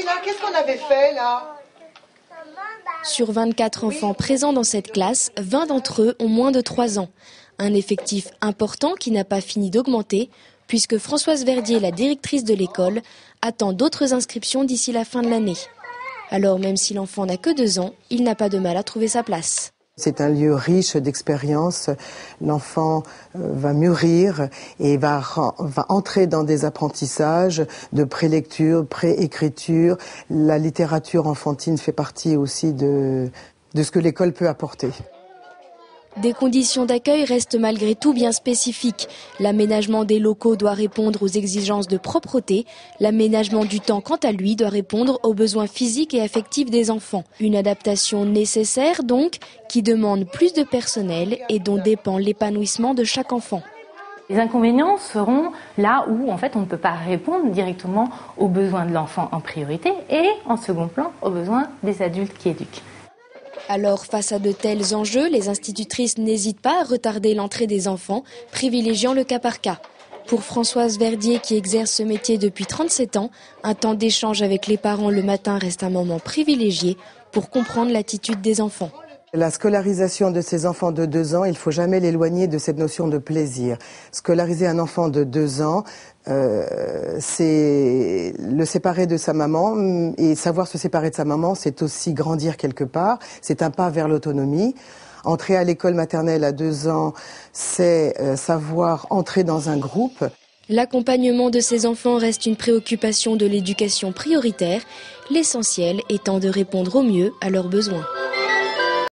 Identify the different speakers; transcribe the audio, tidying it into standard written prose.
Speaker 1: là, qu'est-ce qu'on avait fait là?
Speaker 2: Sur 24 enfants présents dans cette classe, 20 d'entre eux ont moins de 3 ans. Un effectif important qui n'a pas fini d'augmenter, puisque Françoise Verdier, la directrice de l'école, attend d'autres inscriptions d'ici la fin de l'année. Alors même si l'enfant n'a que 2 ans, il n'a pas de mal à trouver sa place.
Speaker 1: C'est un lieu riche d'expériences. L'enfant va mûrir et va entrer dans des apprentissages de prélecture, préécriture. La littérature enfantine fait partie aussi de ce que l'école peut apporter.
Speaker 2: Des conditions d'accueil restent malgré tout bien spécifiques. L'aménagement des locaux doit répondre aux exigences de propreté. L'aménagement du temps, quant à lui, doit répondre aux besoins physiques et affectifs des enfants. Une adaptation nécessaire, donc, qui demande plus de personnel et dont dépend l'épanouissement de chaque enfant.
Speaker 3: Les inconvénients seront là où, en fait, on ne peut pas répondre directement aux besoins de l'enfant en priorité et, en second plan, aux besoins des adultes qui éduquent.
Speaker 2: Alors, face à de tels enjeux, les institutrices n'hésitent pas à retarder l'entrée des enfants, privilégiant le cas par cas. Pour Françoise Verdier, qui exerce ce métier depuis 37 ans, un temps d'échange avec les parents le matin reste un moment privilégié pour comprendre l'attitude des enfants.
Speaker 1: La scolarisation de ces enfants de 2 ans, il ne faut jamais l'éloigner de cette notion de plaisir. Scolariser un enfant de 2 ans, c'est le séparer de sa maman, et savoir se séparer de sa maman, c'est aussi grandir quelque part, c'est un pas vers l'autonomie. Entrer à l'école maternelle à 2 ans, c'est savoir entrer dans un groupe.
Speaker 2: L'accompagnement de ces enfants reste une préoccupation de l'éducation prioritaire, l'essentiel étant de répondre au mieux à leurs besoins.